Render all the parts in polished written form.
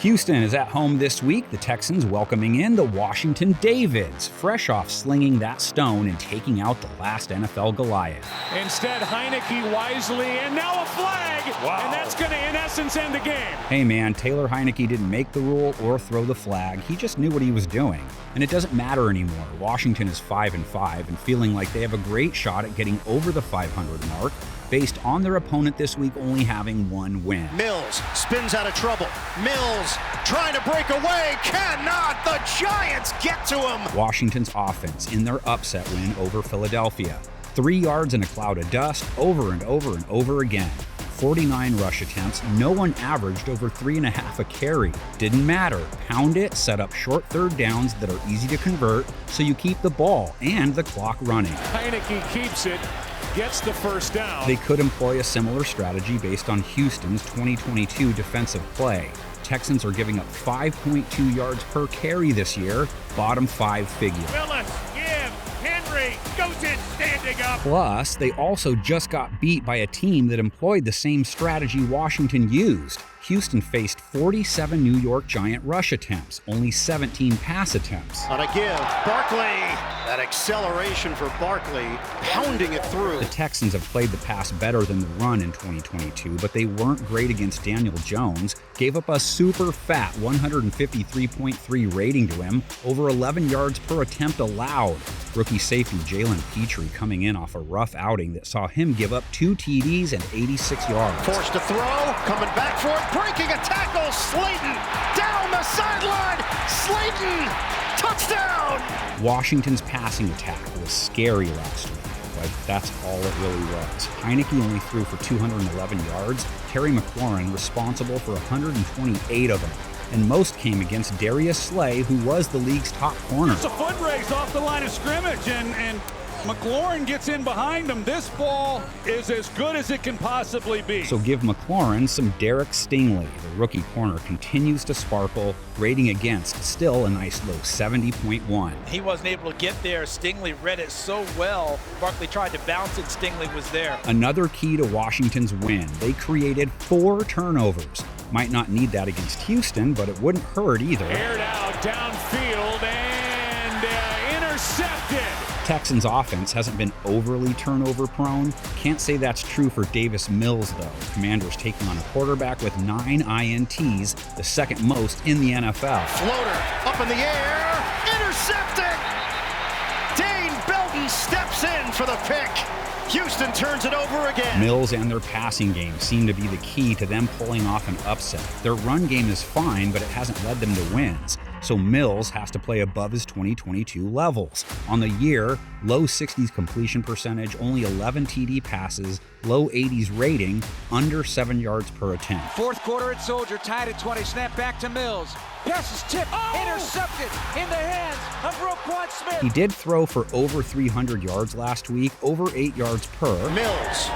Houston is at home this week. The Texans welcoming in the Washington Davids, fresh off slinging that stone and taking out the last NFL Goliath. Instead, Heineke wisely, and now a flag! Wow. And that's going to, in essence, end the game. Hey man, Taylor Heineke didn't make the rule or throw the flag. He just knew what he was doing. And it doesn't matter anymore. Washington is 5-5 and feeling like they have a great shot at getting over the 500 mark, based on their opponent this week only having one win. Mills spins out of trouble. Mills trying to break away, cannot. The Giants get to him. Washington's offense in their upset win over Philadelphia. 3 yards in a cloud of dust over and over and over again. 49 rush attempts, no one averaged over 3.5 a carry. Didn't matter. Pound it, set up short third downs that are easy to convert so you keep the ball and the clock running. Heineke keeps it. Gets the first down. They could employ a similar strategy based on Houston's 2022 defensive play. Texans are giving up 5.2 yards per carry this year, bottom 5 figure. Willis, give, Henry, goes in standing up. Plus, they also just got beat by a team that employed the same strategy Washington used. Houston faced 47 New York Giant rush attempts, only 17 pass attempts. On a give, Barkley. That acceleration for Barkley, pounding it through. The Texans have played the pass better than the run in 2022, but they weren't great against Daniel Jones, gave up a super fat 153.3 rating to him, over 11 yards per attempt allowed. Rookie safety Jalen Petrie coming in off a rough outing that saw him give up 2 TDs and 86 yards. Forced to throw, coming back for it, breaking a tackle, Slayton down the sideline, Slayton, touchdown! Washington's passing attack was scary last week, but that's all it really was. Heineke only threw for 211 yards, Terry McLaurin responsible for 128 of them, and most came against Darius Slay, who was the league's top corner. It's a foot race off the line of scrimmage, and McLaurin gets in behind him. This ball is as good as it can possibly be. So give McLaurin some Derek Stingley. The rookie corner continues to sparkle, rating against still a nice low 70.1. He wasn't able to get there. Stingley read it so well. Barkley tried to bounce it. Stingley was there. Another key to Washington's win. They created 4 turnovers. Might not need that against Houston, but it wouldn't hurt either. Aired out downfield and intercepted. Texans offense hasn't been overly turnover prone. Can't say that's true for Davis Mills though. Commanders taking on a quarterback with 9 INTs, the second most in the NFL. Floater up in the air, intercepted! Dane Belton steps in for the pick. Houston turns it over again. Mills and their passing game seem to be the key to them pulling off an upset. Their run game is fine, but it hasn't led them to wins. So Mills has to play above his 2022 levels. On the year, low 60s completion percentage, only 11 TD passes, low 80s rating, under 7 yards per attempt. Fourth quarter at Soldier, tied at 20, snap back to Mills. Pass is tipped, intercepted, in the hands of Roquan Smith. He did throw for over 300 yards last week, over 8 yards per. Mills.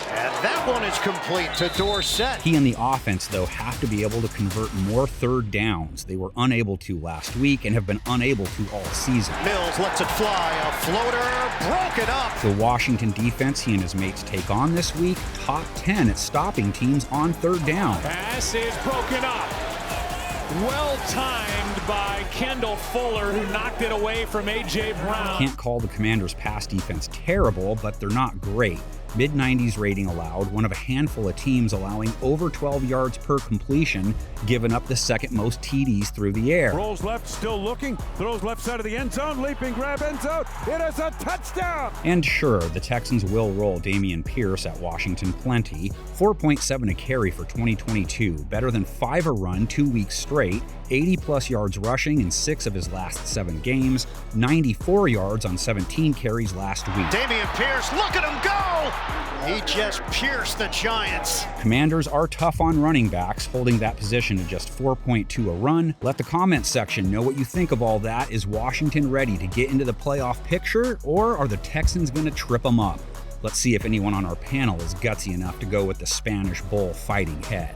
And that one is complete to Dorsett. He and the offense, though, have to be able to convert more third downs. They were unable to last week and have been unable to all season. Mills lets it fly. A floater, broken up. The Washington defense he and his mates take on this week, top 10 at stopping teams on third down. Pass is broken up. Well timed by Kendall Fuller, who knocked it away from A.J. Brown. Can't call the Commanders' pass defense terrible, but they're not great. Mid-90s rating allowed, one of a handful of teams allowing over 12 yards per completion, giving up the second most TDs through the air. Rolls left, still looking, throws left side of the end zone, leaping grab end zone, it is a touchdown! And sure, the Texans will roll Dameon Pierce at Washington plenty, 4.7 a carry for 2022, better than 5 a run 2 weeks straight, 80-plus yards rushing in 6 of his last 7 games, 94 yards on 17 carries last week. Dameon Pierce, look at him go! He just pierced the Giants. Commanders are tough on running backs, holding that position to just 4.2 a run. Let the comments section know what you think of all that. Is Washington ready to get into the playoff picture, or are the Texans going to trip them up? Let's see if anyone on our panel is gutsy enough to go with the Spanish Bowl fighting head.